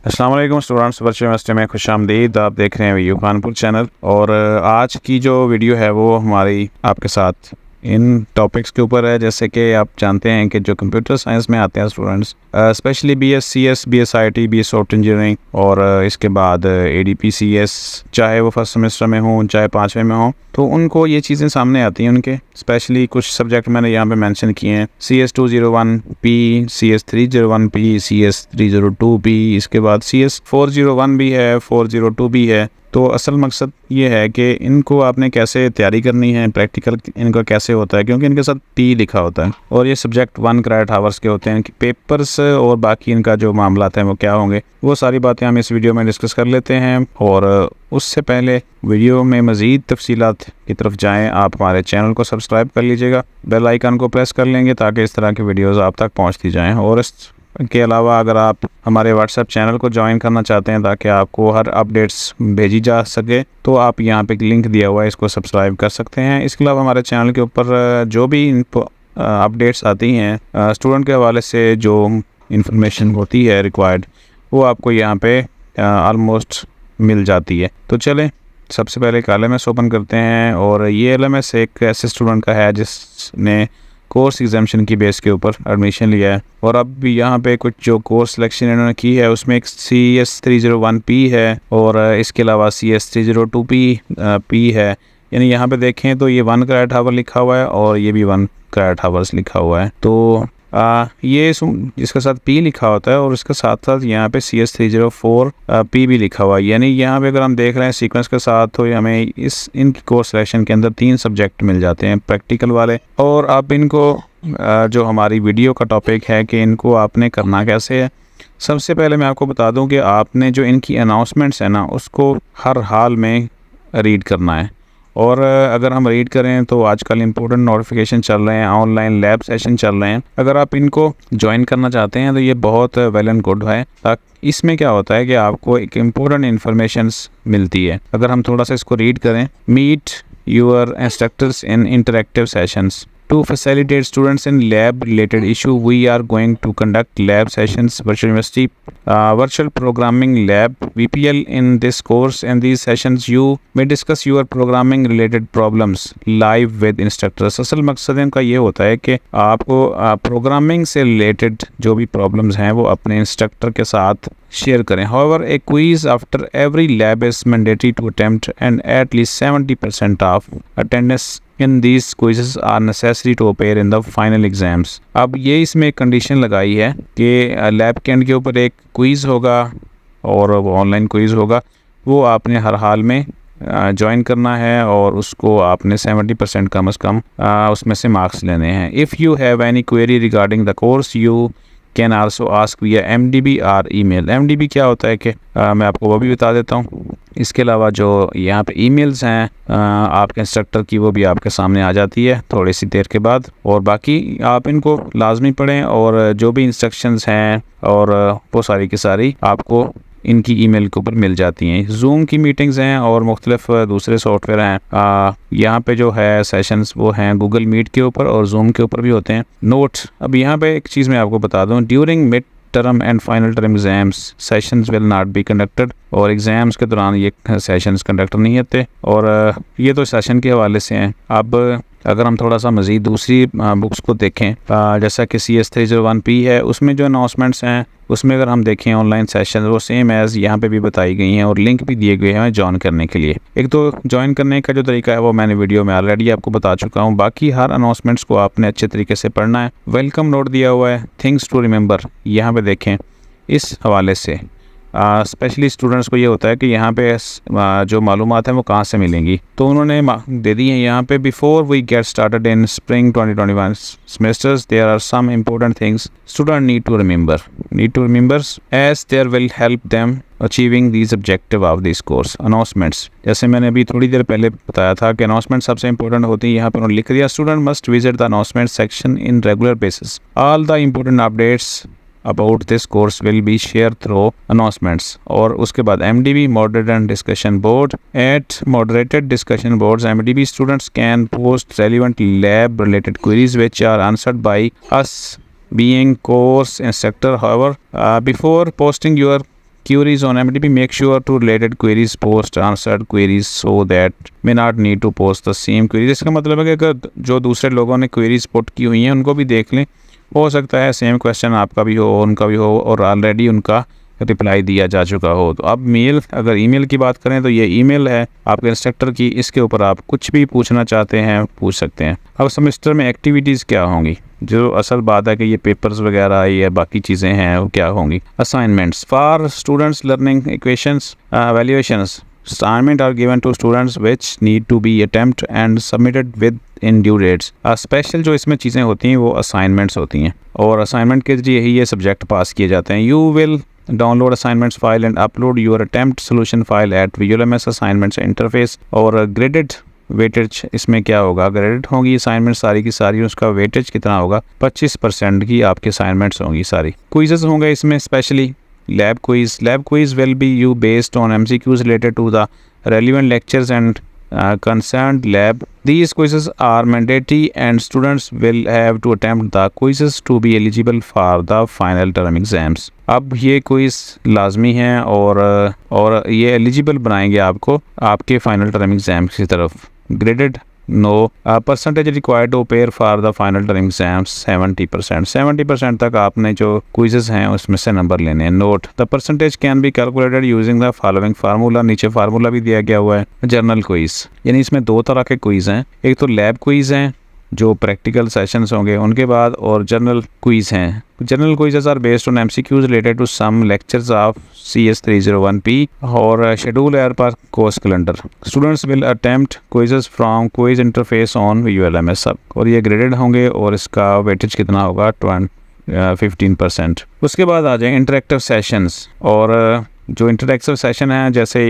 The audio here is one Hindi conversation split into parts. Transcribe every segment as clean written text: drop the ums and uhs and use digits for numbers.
अस्सलाम वालेकुम स्टूडेंट्स, वर्चुअल यूनिवर्सिटी में खुशामदीद। आप देख रहे हैं वीयू कानपुर चैनल और आज की जो वीडियो है वो हमारी आपके साथ इन टॉपिक्स के ऊपर है। जैसे कि आप जानते हैं कि जो कंप्यूटर साइंस में आते हैं students, specially BScs, BSIT, BS software engineering और इसके बाद ADPCS, चाहे वो फर्स्ट सेमेस्टर में हो चाहे 5वें में हो, तो उनको ये चीज़ें सामने आती हैं उनके। स्पेशली कुछ सब्जेक्ट मैंने यहाँ पे मेंशन किए हैं, CS201P, CS301P, CS302P, इसके बाद CS401 भी है, 402 भी है। तो असल मकसद ये है कि इनको आपने कैसे तैयारी करनी है, प्रैक्टिकल इनका कैसे होता है, क्योंकि इनके साथ P लिखा होता है और ये सब्जेक्ट 1 क्रेडिट आवर्स के होते हैं कि पेपर्स और बाकी इनका जो मामला हैं वो क्या होंगे, वो सारी बातें हम इस वीडियो में डिस्कस कर लेते हैं। और उससे पहले वीडियो में मज़ीद तफसीलात की तरफ जाएँ, आप हमारे चैनल को सब्सक्राइब कर लीजिएगा, बेल आइकन को प्रेस कर लेंगे ताकि इस तरह की वीडियोज़ आप तक पहुँचती जाएँ। और के अलावा अगर आप हमारे व्हाट्सएप चैनल को ज्वाइन करना चाहते हैं ताकि आपको हर अपडेट्स भेजी जा सके, तो आप यहाँ पे लिंक दिया हुआ है, इसको सब्सक्राइब कर सकते हैं। इसके अलावा हमारे चैनल के ऊपर जो भी अपडेट्स आती हैं स्टूडेंट के हवाले से, जो इंफॉर्मेशन होती है रिक्वायर्ड, वो आपको यहाँ पे ऑलमोस्ट मिल जाती है। तो चलें सबसे पहले एक LMS ओपन करते हैं और ये LMS एक ऐसे स्टूडेंट का है जिसने कोर्स एग्जामेशन की बेस के ऊपर एडमिशन लिया है। और अब भी यहाँ पे कुछ जो कोर्स सिलेक्शन इन्होंने की है उसमें एक CS301P है और इसके अलावा CS302P है। यानी यहाँ पे देखें तो ये 1 क्रेडिट आवर लिखा हुआ है और ये भी 1 क्रेडिट आवर्स लिखा हुआ है। तो ये इसके साथ P लिखा होता है और इसके साथ साथ यहाँ पे CS304P भी लिखा हुआ है। यानी यहाँ पे अगर हम देख रहे हैं सीक्वेंस के साथ, तो हमें इनकी कोर्स सिलेक्शन के अंदर 3 सब्जेक्ट मिल जाते हैं प्रैक्टिकल वाले। और अब इनको जो हमारी वीडियो का टॉपिक है कि इनको आपने करना कैसे है, सबसे पहले मैं आपको बता दूं कि आपने जो इनकी अनाउंसमेंट्स है ना, उसको हर हाल में रीड करना है। और अगर हम रीड करें तो आजकल इम्पोर्टेंट नोटिफिकेशन चल रहे हैं, ऑनलाइन लैब सेशन चल रहे हैं। अगर आप इनको ज्वाइन करना चाहते हैं तो ये बहुत वेल एंड गुड है। इसमें क्या होता है कि आपको एक इम्पोर्टेंट इन्फॉर्मेशंस मिलती है। अगर हम थोड़ा सा इसको रीड करें, meet your instructors in interactive sessions to facilitate students in lab related issue. We are going to conduct lab sessions, virtual university virtual programming lab VPL in this course. In these sessions you may discuss your programming related problems live with instructors. असल मकसद इनका ये होता है कि आपको प्रोग्रामिंग से रिलेटेड जो भी प्रॉब्लम्स हैं वो अपने इंस्ट्रक्टर के साथ शेयर करें। However, a quiz after every lab is mandatory to attempt and at least 70% of attendance in these quizzes are necessary to appear in the final exams. अब ये इसमें एक कंडीशन लगाई है कि लैब के एंड के ऊपर एक क्विज़ होगा और वो ऑनलाइन क्विज़ होगा, वो आपने हर हाल में ज्वाइन करना है और उसको आपने 70% कम से कम उसमें से मार्क्स लेने हैं। If you have any query regarding the course you can also ask विया MDB और ईमेल। MDB क्या होता है कि मैं आपको वो भी बता देता हूँ। इसके अलावा जो यहाँ पे ईमेल्स हैं आपके इंस्ट्रक्टर की, वो भी आपके सामने आ जाती है थोड़ी सी देर के बाद। और बाकी आप इनको लाजमी पढ़ें और जो भी इंस्ट्रक्शंस हैं और वो सारी की सारी आपको इनकी ईमेल के ऊपर मिल जाती हैं। जूम की मीटिंग्स हैं और मुख्तलिफ दूसरे सॉफ्टवेयर हैं। यहाँ पे जो है सेशंस वो हैं गूगल मीट के ऊपर और जूम के ऊपर भी होते हैं। नोट्स, अब यहाँ पे एक चीज़ मैं आपको बता दूँ, during mid term and final term exams sessions will not be conducted. और एग्ज़ाम्स के दौरान ये सेशंस कंडक्ट नहीं होते। और ये तो सेशन के हवाले से हैं। अब अगर हम थोड़ा सा मज़ीद दूसरी बुक्स को देखें, जैसा कि CS301P है, उसमें जो अनाउंसमेंट्स हैं उसमें अगर हम देखें ऑनलाइन सेशन वो सेम एज़ यहाँ पे भी बताई गई हैं और लिंक भी दिए गए हैं ज्वाइन करने के लिए। एक तो ज्वाइन करने का जो तरीका है वो मैंने वीडियो में ऑलरेडी आपको बता चुका हूँ। बाकी हर अनाउंसमेंट्स को आपने अच्छे तरीके से पढ़ना है। वेलकम नोट दिया हुआ है, थिंग्स टू रिमेंबर, यहाँ पे देखें। इस हवाले से स्पेशली स्टूडेंट्स को ये होता है कि यहाँ पे जो मालूमात हैं वो कहाँ से मिलेंगी, तो उन्होंने दे दी हैं यहाँ पे। Before we get started in spring 2021 semesters there are some important things student need to remember as there will help them achieving these objective of this course. Announcements, जैसे मैंने अभी थोड़ी देर पहले बताया था कि अनाउंसमेंट सबसे इंपॉर्टेंट होती है। यहाँ पर उन्होंने लिख दिया, student must visit the announcement section in regular basis. All the important updates about this course will be shared through announcements। और उसके बाद MDB moderated discussion board, at moderated discussion boards MDB students can post relevant lab related queries which are answered by us being course instructor. However, before posting your queries on MDP, make sure to related queries post answered queries so that may not need to post the same queries. इसका मतलब है कि अगर जो दूसरे लोगों ने queries put की हुई हैं उनको भी देख लें, हो सकता है सेम क्वेश्चन आपका भी हो, उनका भी हो, और ऑलरेडी उनका रिप्लाई दिया जा चुका हो। तो अब मेल, अगर ईमेल की बात करें तो ये ईमेल है आपके इंस्ट्रक्टर की, इसके ऊपर आप कुछ भी पूछना चाहते हैं पूछ सकते हैं। अब सेमेस्टर में एक्टिविटीज़ क्या होंगी, जो असल बात है कि ये पेपर्स वगैरह या बाकी चीज़ें हैं वो क्या होंगी। Assignments for students learning equations valuations assignment are given to students which need to be attempted and submitted within due dates। Special जो इसमें चीज़ें होती हैं वो असाइनमेंट्स होती हैं, और असाइनमेंट के जरिए ही ये सब्जेक्ट पास किए जाते हैं। You will download assignments file and upload your attempt solution file eight VLMS assignments interface. और ग्रेडेड वेटेज इसमें क्या होगा, ग्रेडेड होंगी असाइनमेंट सारी की सारी, उसका वेटेज कितना होगा, 25% की आपकी असाइनमेंट्स होंगी सारी। क्विजेस होंगे इसमें specially lab quiz will be you based on MCQs related to the relevant lectures and concerned lab. These quizzes are mandatory and students will have to attempt the quizzes to be eligible for the final term exams। अब ये क्विज लाजमी हैं और ये एलिजिबल बनाएंगे आपको आपके फाइनल टर्म एग्जाम्स की तरफ। Graded no percentage required to appear for the final term exams 70% तक आपने जो क्विजेस हैं उसमें से नंबर लेने हैं। Note the percentage can be calculated using the following formula. नीचे फार्मूला भी दिया गया हुआ है। जर्नल क्विज, यानी इसमें दो तरह के क्विज हैं, एक तो लैब क्विज हैं जो प्रैक्टिकल सेशंस होंगे उनके बाद, और जर्नल क्विज हैं। General quizzes are based on MCQs related to some lectures of CS 301P और शेड्यूल एयर पर course calendar. Students will attempt quizzes from quiz interface on VLMS सब, और ये ग्रेडेड होंगे और इसका वेटेज कितना होगा 15%। उसके बाद आ जाए इंटरेक्टिव सेशंस, और जो इंटरेक्टिव सेशन है जैसे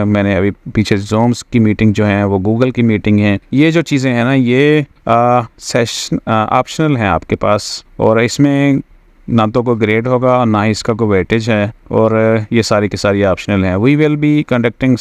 मैंने अभी पीछे जूम्स की मीटिंग जो है वो गूगल की मीटिंग है, ये जो चीज़ें हैं ना ये सेशन ऑप्शनल हैं आपके पास, और इसमें ना तो कोई ग्रेड होगा और ना ही इसका कोई वेटेज है, और ये सारी की सारी ऑप्शनल हैं। We will be conducting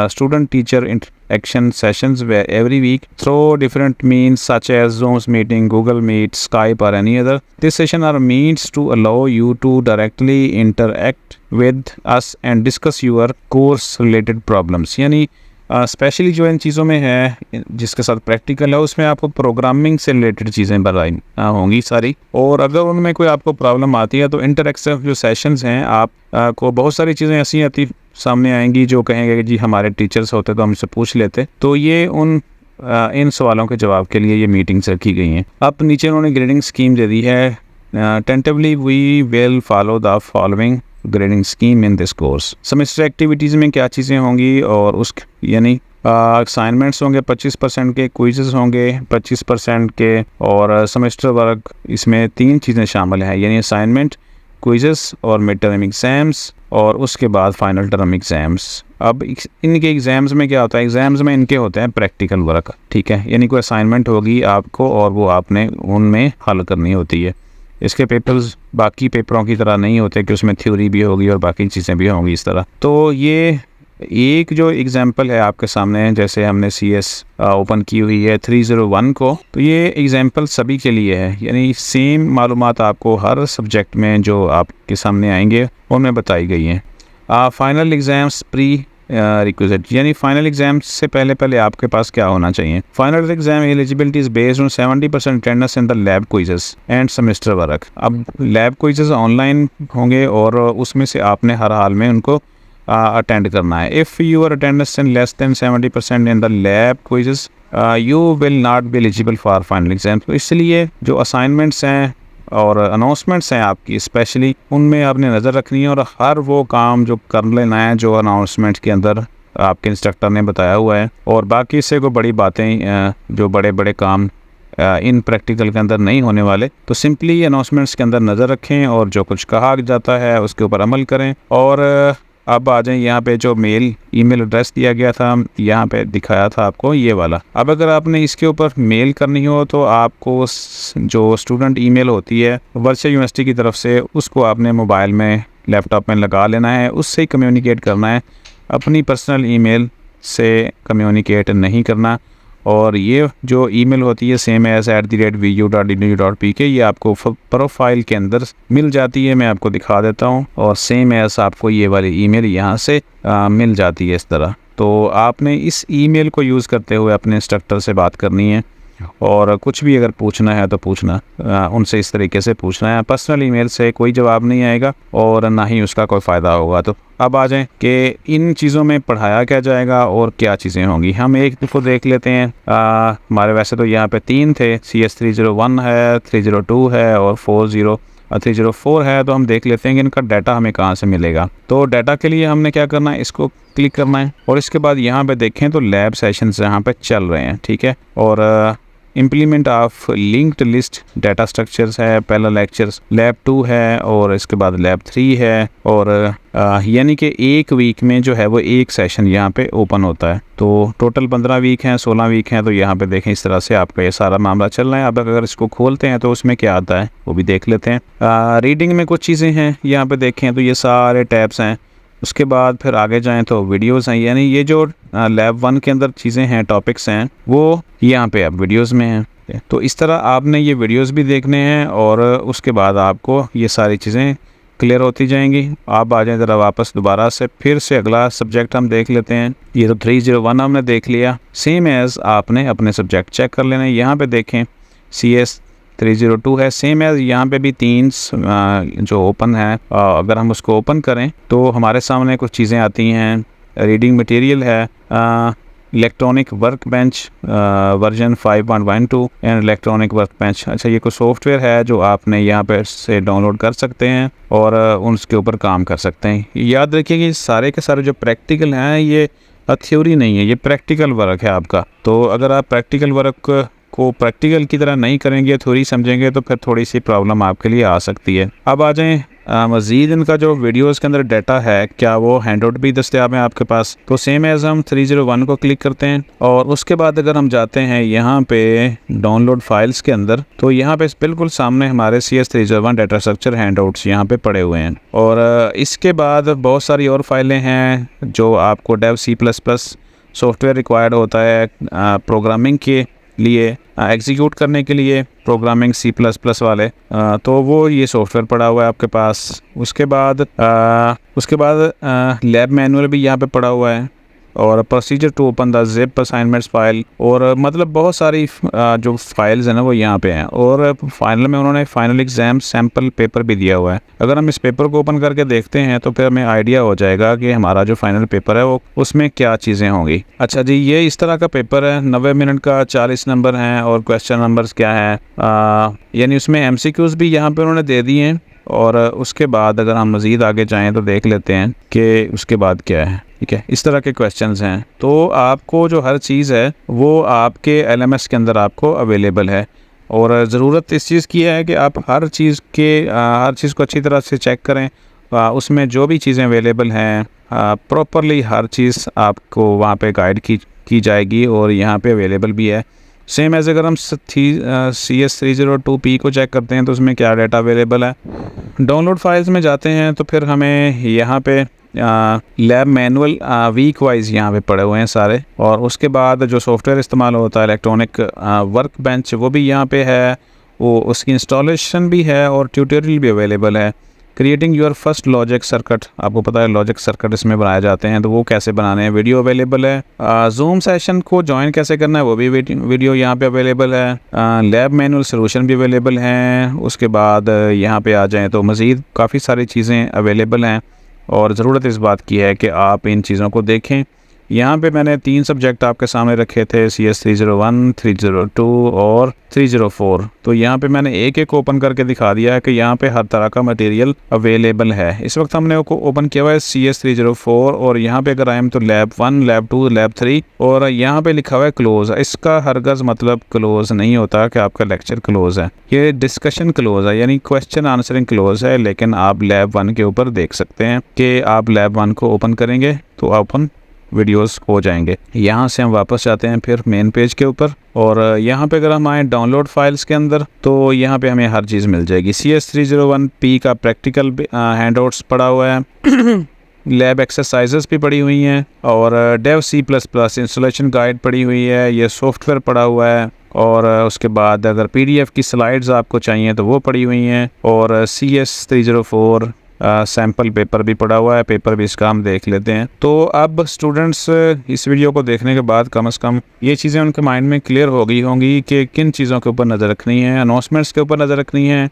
student teacher interaction sessions where every week through different means such as Zoom's meeting, Google Meet, Skype or any other। This session are means to allow you to directly interact with us and discuss your course related problems। यानी स्पेशली जो इन चीज़ों में है जिसके साथ प्रैक्टिकल है उसमें आपको प्रोग्रामिंग से रिलेटेड चीज़ें बताई होंगी सारी, और अगर उनमें कोई आपको प्रॉब्लम आती है तो इंटरेक्टिव जो सेशंस हैं आप को बहुत सारी चीज़ें ऐसी आती सामने आएंगी जो कहेंगे कि जी हमारे टीचर्स होते तो हमसे पूछ लेते, तो ये इन सवालों के जवाब के लिए ये मीटिंग्स रखी गई हैं। अब नीचे उन्होंने ग्रेडिंग स्कीम दे दी है। Tentatively we will follow the following grading scheme in this course. Semester activities में क्या चीज़ें होंगी, और उस यानी असाइनमेंट्स होंगे 25% के, क्विजेस होंगे 25% के, और सेमेस्टर वर्क इसमें 3 चीज़ें शामिल हैं, यानी असाइनमेंट, क्विजेस और मिड टर्म एग्ज़ाम्स, और उसके बाद फाइनल टर्म एग्ज़ाम्स। अब इनके एग्ज़ाम्स में क्या होता है, एग्ज़ाम्स में इनके होते हैं प्रैक्टिकल वर्क, ठीक है, यानी कोई असाइनमेंट होगी आपको और वो आपने उनमें हल करनी होती है। इसके पेपर्स बाकी पेपरों की तरह नहीं होते कि उसमें थ्योरी भी होगी और बाकी चीज़ें भी होंगी इस तरह। तो ये एक जो एग्ज़ाम्पल है आपके सामने, जैसे हमने CS ओपन की हुई है 301 को, तो ये एग्ज़ाम्पल सभी के लिए है, यानी सेम मालूमात आपको हर सब्जेक्ट में जो आपके सामने आएंगे उनमें बताई गई हैं। फाइनल एग्ज़ाम्स प्री रिक्विजिट, यानी फाइनल एग्जाम से पहले आपके पास क्या होना चाहिए। Final exam eligibility is based on 70% attendance in the lab quizzes end semester work. अब लैब क्विजेस ऑनलाइन होंगे और उसमें से आपने हर हाल में उनको अटेंड करना है। If your attendance in less than 70% in the lab quizzes you will not be eligible for final exam. तो इसलिए जो असाइनमेंट्स हैं और अनाउंसमेंट्स हैं आपकी स्पेशली, उनमें आपने नज़र रखनी है और हर वो काम जो कर लेना है जो अनाउंसमेंट्स के अंदर आपके इंस्ट्रक्टर ने बताया हुआ है। और बाकी से कोई बड़ी बातें जो बड़े बड़े काम इन प्रैक्टिकल के अंदर नहीं होने वाले, तो सिंपली अनाउंसमेंट्स के अंदर नज़र रखें और जो कुछ कहा जाता है उसके ऊपर अमल करें। और अब आ जाएं यहाँ पे जो ईमेल एड्रेस दिया गया था, यहाँ पे दिखाया था आपको ये वाला। अब अगर आपने इसके ऊपर मेल करनी हो तो आपको जो स्टूडेंट ईमेल होती है वर्चुअल यूनिवर्सिटी की तरफ से, उसको आपने मोबाइल में लैपटॉप में लगा लेना है, उससे ही कम्युनिकेट करना है, अपनी पर्सनल ईमेल से कम्युनिकेट नहीं करना। और ये जो ईमेल होती है सेम एज @vu.edu.pk, ये आपको प्रोफाइल के अंदर मिल जाती है। मैं आपको दिखा देता हूँ, और सेम एज आपको ये वाली ईमेल यहाँ से मिल जाती है इस तरह। तो आपने इस ईमेल को यूज़ करते हुए अपने इंस्ट्रक्टर से बात करनी है, और कुछ भी अगर पूछना है तो पूछना उनसे इस तरीके से पूछना है। पर्सनल ईमेल से कोई जवाब नहीं आएगा और ना ही उसका कोई फ़ायदा होगा। तो अब आ जाएं कि इन चीज़ों में पढ़ाया क्या जाएगा और क्या चीज़ें होंगी। हम एक को देख लेते हैं। हमारे वैसे तो यहाँ पे 3 थे, CS301 है, 302 है और 304 है। तो हम देख लेते हैं कि इनका डाटा हमें कहाँ से मिलेगा। तो डाटा के लिए हमने क्या करना है, इसको क्लिक करना है और इसके बाद यहाँ पे देखें तो लैब सेशंस यहाँ पे चल रहे हैं, ठीक है। और implement of linked list data structures है, पहला लेक्चर्स लैब 2 है और इसके बाद लैब 3 है। और यानी कि एक वीक में जो है वो एक सेशन यहाँ पे ओपन होता है। तो टोटल 15 वीक हैं, 16 वीक हैं। तो यहाँ पे देखें इस तरह से आपका ये सारा मामला चल रहा है। अब अगर इसको खोलते हैं तो उसमें क्या आता है वो भी देख लेते हैं। रीडिंग में कुछ चीज़ें हैं, यहाँ पे देखें तो ये सारे टैब्स हैं। उसके बाद फिर आगे जाएं तो वीडियोस हैं, यानी ये जो लैब 1 के अंदर चीज़ें हैं, टॉपिक्स हैं, वो यहाँ पे अब वीडियोस में हैं। तो इस तरह आपने ये वीडियोस भी देखने हैं और उसके बाद आपको ये सारी चीज़ें क्लियर होती जाएंगी। आप आ जाएं ज़रा वापस दोबारा से, फिर से अगला सब्जेक्ट हम देख लेते हैं। ये तो 301 हमने देख लिया। सेम एज़ आपने अपने सब्जेक्ट चेक कर लेना है। यहाँ पे देखें CS302 है, सेम एज़ यहाँ पे भी 3 जो ओपन है। अगर हम उसको ओपन करें तो हमारे सामने कुछ चीज़ें आती हैं। रीडिंग मटेरियल है, electronic work bench version 5.12 and electronic work bench. अच्छा, ये कोई सॉफ्टवेयर है जो आपने यहाँ पे से डाउनलोड कर सकते हैं और उसके ऊपर काम कर सकते हैं। याद रखिए कि सारे के सारे जो प्रैक्टिकल हैं ये थ्योरी नहीं है, ये प्रैक्टिकल वर्क है आपका। तो अगर आप प्रैक्टिकल वर्क को प्रैक्टिकल की तरह नहीं करेंगे, थ्योरी समझेंगे, तो फिर थोड़ी सी प्रॉब्लम आपके लिए आ सकती है। अब आ जाएं मज़ीद इनका जो वीडियोस के अंदर डाटा है, क्या वो हैंडआउट भी दस्तियाब है आपके पास। तो सेम एज़ हम 301 को क्लिक करते हैं और उसके बाद अगर हम जाते हैं यहाँ पे डाउनलोड फाइल्स के अंदर, तो यहाँ पे बिल्कुल सामने हमारे CS301 डाटा स्ट्रक्चर हैंडआउट्स यहाँ पे पड़े हुए हैं। और इसके बाद बहुत सारी और फाइलें हैं जो आपको डेव C++ सॉफ्टवेयर रिक्वायर्ड होता है प्रोग्रामिंग के लिए, एग्जीक्यूट करने के लिए प्रोग्रामिंग C++ वाले। तो वो ये सॉफ्टवेयर पड़ा हुआ है आपके पास। उसके बाद लैब मैनुअल भी यहाँ पे पड़ा हुआ है और procedure to open the zip assignments file, और मतलब बहुत सारी जो फाइल्स हैं ना वो यहाँ पे हैं। और फाइनल में उन्होंने फाइनल एग्ज़ाम सैम्पल पेपर भी दिया हुआ है। अगर हम इस पेपर को ओपन करके देखते हैं तो फिर हमें आइडिया हो जाएगा कि हमारा जो फाइनल पेपर है वो उसमें क्या चीज़ें होंगी। अच्छा जी, ये इस तरह का पेपर है, 90 मिनट का, 40 नंबर हैं और क्वेश्चन नंबर्स क्या हैं, यानी उसमें MCQs भी यहाँ पर उन्होंने दे दिए हैं। और उसके बाद अगर हम मज़ीद आगे जाएँ तो देख लेते हैं कि उसके बाद क्या है, ठीक है। इस तरह के क्वेश्चंस हैं। तो आपको जो हर चीज़ है वो आपके LMS के अंदर आपको अवेलेबल है, और ज़रूरत इस चीज़ की है कि आप हर चीज़ को अच्छी तरह से चेक करें। उसमें जो भी चीज़ें अवेलेबल हैं प्रॉपरली हर चीज़ आपको वहाँ पे गाइड की जाएगी और यहाँ पे अवेलेबल भी है। सेम एज़ अगर हम CS302P को चेक करते हैं तो उसमें क्या डाटा अवेलेबल है। डाउनलोड फाइल्स में जाते हैं तो फिर हमें यहाँ पे लैब मैनुअल वीक वाइज यहाँ पे पड़े हुए हैं सारे। और उसके बाद जो सॉफ्टवेयर इस्तेमाल होता है इलेक्ट्रॉनिक वर्क बेंच, वो भी यहाँ पे है, वो उसकी इंस्टॉलेशन भी है और ट्यूटोरियल भी अवेलेबल है। Creating your first logic circuit, आपको पता है लॉजिक सर्किट इसमें बनाए जाते हैं, तो वो कैसे बनाने हैं वीडियो अवेलेबल है। जूम सेशन को ज्वाइन कैसे करना है वो भी वीडियो यहाँ पे अवेलेबल है। लैब मैनुअल सोल्यूशन भी अवेलेबल हैं। उसके बाद यहाँ पे आ जाएँ तो मज़ीद काफ़ी सारी चीज़ें अवेलेबल हैं और ज़रूरत इस बात की है कि आप इन चीज़ों को देखें। यहाँ पे मैंने 3 सब्जेक्ट आपके सामने रखे थे, CS301, 302 और 304। तो यहाँ पे मैंने एक एक ओपन करके दिखा दिया है कि यहाँ पे हर तरह का मटेरियल अवेलेबल है। इस वक्त हमने ओपन किया हुआ है CS304 और यहाँ पे अगर आएँ तो लैब 1, लैब 2, लैब 3 और यहाँ पे लिखा हुआ है क्लोज़। इसका हरगज़ मतलब क्लोज़ नहीं होता कि आपका लेक्चर क्लोज़ है, ये डिस्कशन क्लोज़ है, यानी क्वेश्चन आंसरिंग क्लोज़ है। लेकिन आप लैब 1 के ऊपर देख सकते हैं कि आप लैब 1 को ओपन करेंगे तो ओपन वीडियोस हो जाएंगे। यहाँ से हम वापस जाते हैं फिर मेन पेज के ऊपर और यहाँ पे अगर हम आए डाउनलोड फाइल्स के अंदर तो यहाँ पे हमें हर चीज़ मिल जाएगी। CS301P का प्रैक्टिकल हैंडआउट्स पड़ा हुआ है लैब एक्सरसाइजेस भी पड़ी हुई हैं और डेव C++ इंस्टॉलेशन गाइड पड़ी हुई है, ये सॉफ्टवेयर पड़ा हुआ है और उसके बाद अगर PDF की स्लाइड्स आपको चाहिए तो वो पड़ी हुई हैं और CS304 सैम्पल पेपर भी पड़ा हुआ है, पेपर भी इसका हम देख लेते हैं। तो अब स्टूडेंट्स इस वीडियो को देखने के बाद कम से कम ये चीज़ें उनके माइंड में क्लियर हो गई होंगी कि किन चीज़ों के ऊपर नज़र रखनी है, अनाउंसमेंट्स के ऊपर नज़र रखनी है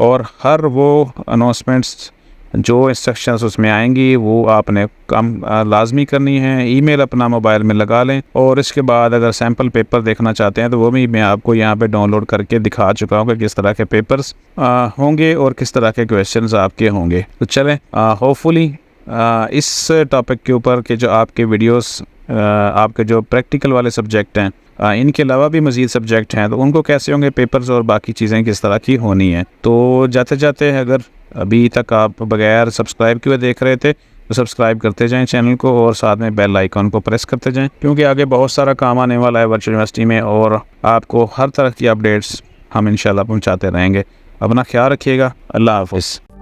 और हर वो अनाउंसमेंट्स जो इंस्ट्रक्शंस उसमें आएंगी वो आपने काम लाजमी करनी है। ईमेल अपना मोबाइल में लगा लें और इसके बाद अगर सैम्पल पेपर देखना चाहते हैं तो वो भी मैं आपको यहाँ पे डाउनलोड करके दिखा चुका हूँ कि किस तरह के पेपर्स होंगे और किस तरह के क्वेश्चंस आपके होंगे। तो चलें, होपफुली इस टॉपिक के ऊपर के जो आपके वीडियोस आपके जो प्रैक्टिकल वाले सब्जेक्ट हैं, इनके अलावा भी मज़ीद सब्जेक्ट हैं तो उनको कैसे होंगे पेपर्स और बाकी चीज़ें किस तरह की होनी है। तो जाते जाते अगर अभी तक आप बगैर सब्सक्राइब किए देख रहे थे तो सब्सक्राइब करते जाएं चैनल को और साथ में बेल आइकॉन को प्रेस करते जाएं, क्योंकि आगे बहुत सारा काम आने वाला है वर्चुअल यूनिवर्सिटी में और आपको हर तरह की अपडेट्स हम इंशाल्लाह पहुंचाते रहेंगे। अपना ख्याल रखिएगा। अल्लाह हाफ़िज़।